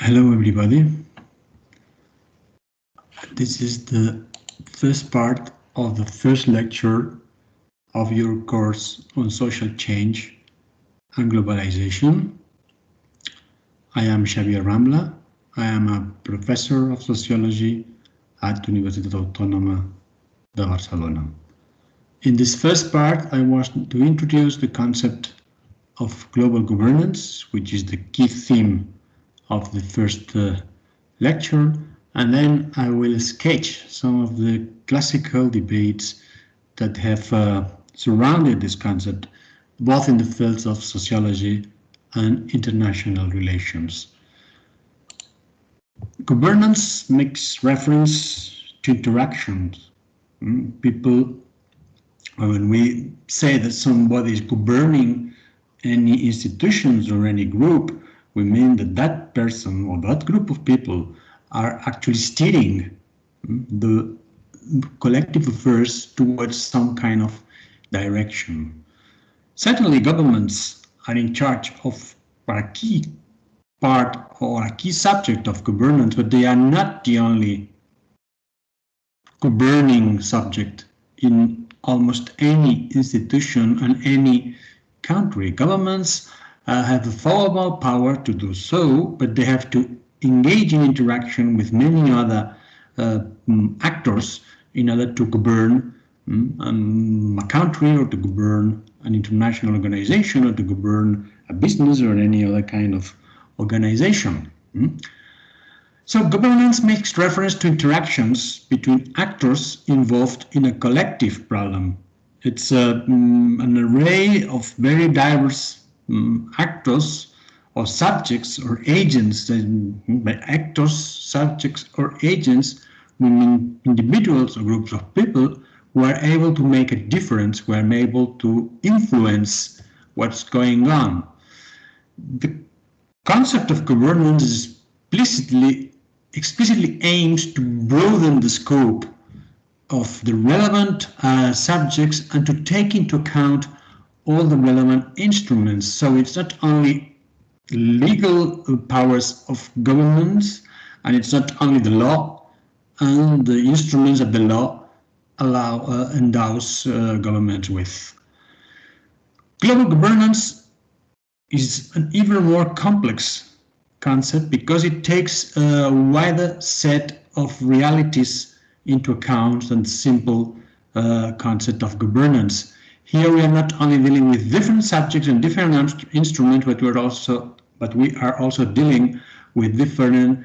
Hello everybody. This is the first part of the first lecture of your course on social change and globalization. I am Xavier Rambla. I am a professor of sociology at Universitat Autònoma de Barcelona. In this first part, I want to introduce the concept of global governance, which is the key theme of the first lecture, and then I will sketch some of the classical debates that have surrounded this concept, both in the fields of sociology and international relations. Governance makes reference to interactions. People, when we say that somebody is governing any institutions or any group, we mean that that person or that group of people are actually steering the collective affairs towards some kind of direction. Certainly, governments are in charge of a key part or a key subject of governance, but they are not the only governing subject in almost any institution and any country. Governments have a fallable power to do so, but they have to engage in interaction with many other actors in order to govern a country, or to govern an international organization, or to govern a business or any other kind of organization. So governance makes reference to interactions between actors involved in a collective problem. It's an array of very diverse actors or subjects or agents. By actors, subjects or agents, we mean individuals or groups of people who are able to make a difference, who are able to influence what's going on. The concept of governance explicitly aims to broaden the scope of the relevant subjects and to take into account all the relevant instruments. So it's not only legal powers of governments, and it's not only the law and the instruments that the law endows governments with. Global governance is an even more complex concept because it takes a wider set of realities into account than the simple concept of governance. Here we are not only dealing with different subjects and different instruments, but we are also dealing with different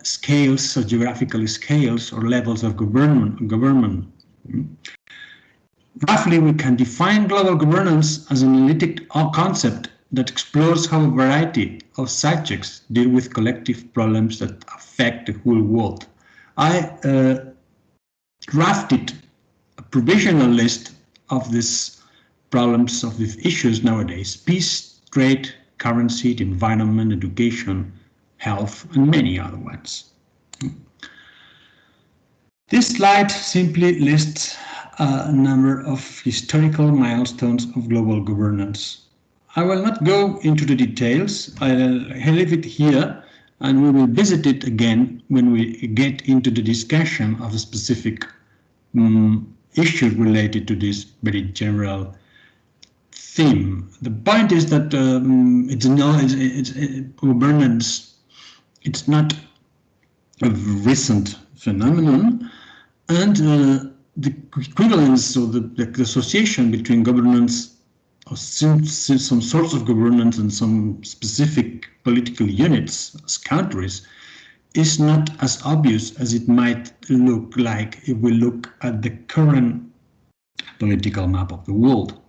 scales, or geographical scales, or levels of government. Roughly, we can define global governance as an analytic concept that explores how a variety of subjects deal with collective problems that affect the whole world. I drafted a provisional list of these problems, of these issues nowadays: peace, trade, currency, the environment, education, health, and many other ones. This slide simply lists a number of historical milestones of global governance. I will not go into the details. I'll leave it here, and we will visit it again when we get into the discussion of a specific issues related to this very general theme. The point is that governance, it's not a recent phenomenon, and the equivalence, or the association between governance, or some sorts of governance, and some specific political units as countries, is not as obvious as it might look like if we look at the current political map of the world.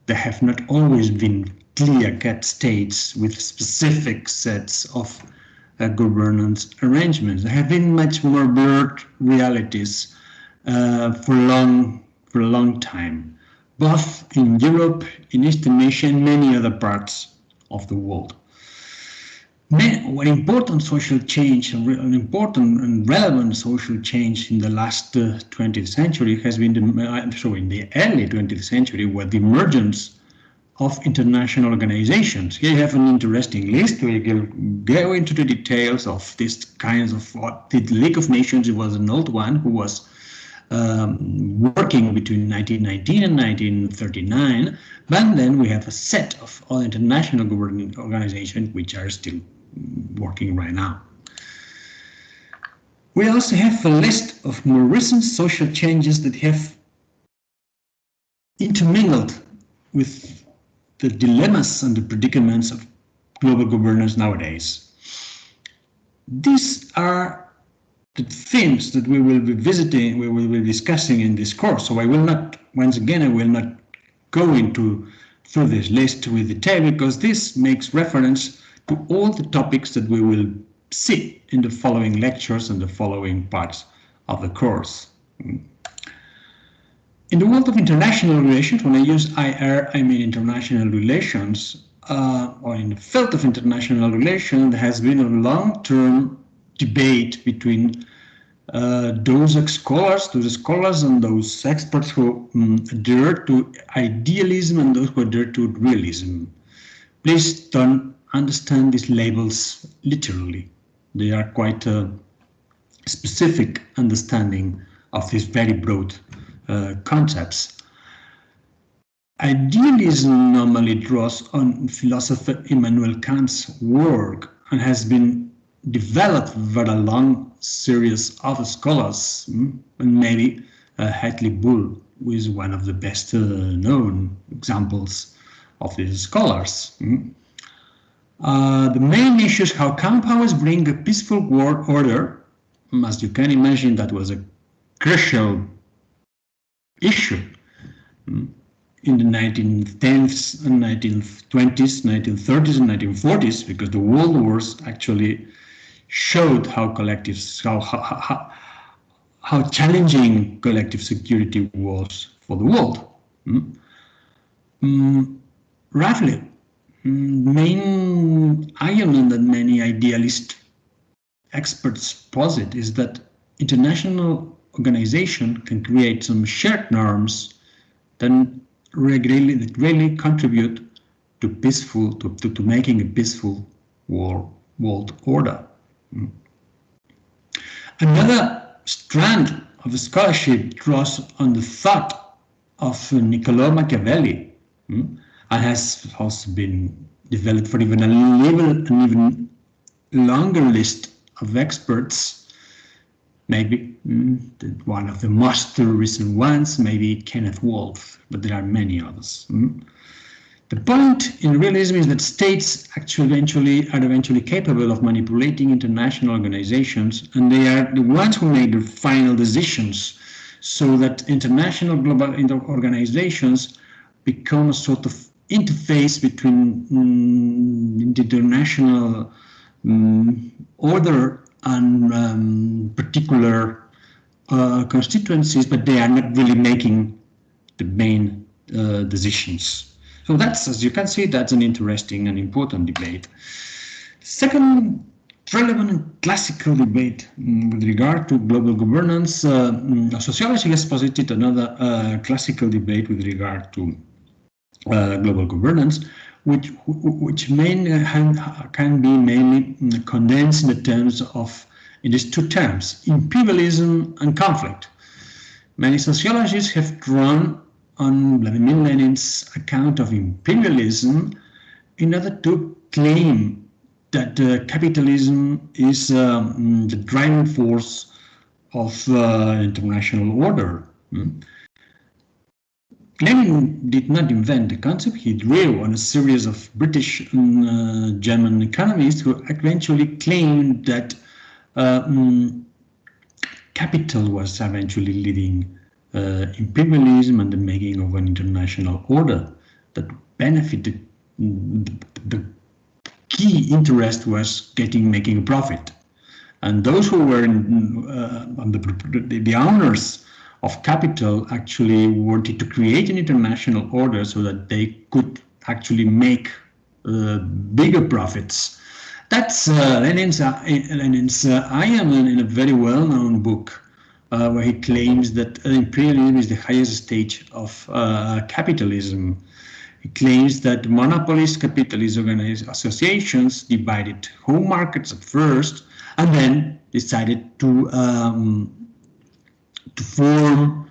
There have not always been clear-cut states with specific sets of governance arrangements. There have been much more blurred realities for a long time, both in Europe, in Eastern Asia, and many other parts of the world. An important social change, an important and relevant social change in the last 20th century has been in the early 20th century, where the emergence of international organizations. Here you have an interesting list where you can go into the details of these kinds of what the League of Nations. It was an old one who was working between 1919 and 1939, but then we have a set of all international governing organizations which are still working right now. We also have a list of more recent social changes that have intermingled with the dilemmas and the predicaments of global governance nowadays. These are the themes that we will be visiting, we will be discussing in this course. So I will not, once again, I will not go through this list with detail, because this makes reference to all the topics that we will see in the following lectures and the following parts of the course. In the world of international relations, when I use IR, I mean international relations, or in the field of international relations, there has been a long-term debate between those scholars and those experts who adhere to idealism and those who adhere to realism. Please don't understand these labels literally. They are quite a specific understanding of these very broad concepts. Idealism normally draws on philosopher Immanuel Kant's work and has been developed over a long series of scholars, and maybe Hadley Bull, who is one of the best known examples of these scholars. The main issue is how common powers bring a peaceful world order. As you can imagine, that was a crucial issue in the 1910s and 1920s, 1930s and 1940s, because the world wars actually showed how collectives, how challenging collective security was for the world. Roughly, main argument that many idealist experts posit is that international organization can create some shared norms that really contribute to peaceful, to making a peaceful world order. Another strand of the scholarship draws on the thought of Niccolo Machiavelli, and has also been developed for even an even longer list of experts. Maybe one of the most recent ones, maybe Kenneth Wolff, but there are many others. The point in realism is that states actually are eventually capable of manipulating international organizations, and they are the ones who make the final decisions, so that international global organizations become a sort of interface between the international order and particular constituencies, but they are not really making the main decisions. So that's, as you can see, that's an interesting and important debate. Second relevant and classical debate with regard to global governance, sociology has posited another classical debate with regard to global governance, which can be mainly condensed in the terms of, in these two terms, imperialism and conflict. Many sociologists have drawn on Vladimir Lenin's account of imperialism in order to claim that capitalism is the driving force of international order. Lenin did not invent the concept. He drew on a series of British and German economists who eventually claimed that capital was eventually leading imperialism and the making of an international order that benefited. The key interest was making a profit, and those who were the owners of capital actually wanted to create an international order so that they could actually make bigger profits. That's Lenin's iron in a very well-known book, where he claims that imperialism is the highest stage of capitalism. It claims that monopolist capitalist organized associations divided home markets at first and then decided to form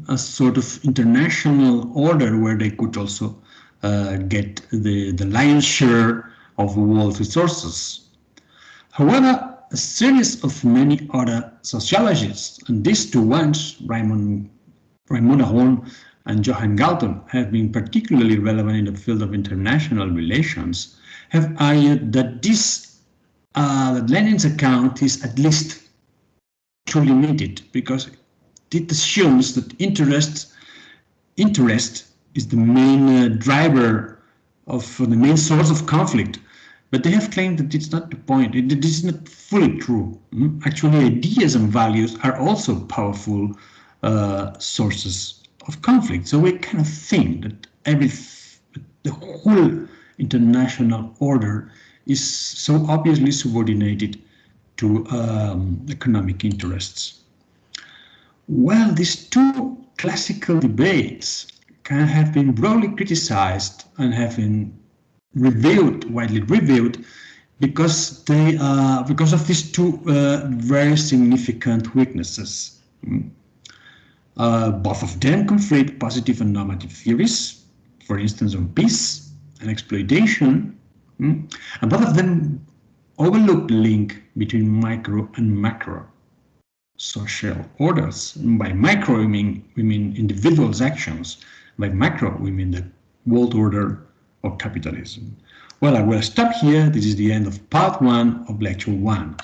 a sort of international order where they could also get the lion's share of the world's resources. However, a series of many other sociologists, and these two ones, Raymond Aron and Johan Galton, have been particularly relevant in the field of international relations, have argued that this that Lenin's account is at least too limited because it assumes that interest is the main driver of the main source of conflict. But they have claimed that it's not the point. It is not fully true. Actually, ideas and values are also powerful sources of conflict. So we kind of think that the whole international order is so obviously subordinated to economic interests. Well, these two classical debates can have been broadly criticized and have been widely reviewed, because of these two very significant weaknesses. Both of them conflate positive and normative theories, for instance, on peace and exploitation, and both of them overlook the link between micro and macro social orders. By micro, we mean individuals' actions. By macro, we mean the world order of capitalism. Well, I will stop here. This is the end of part 1 of lecture 1.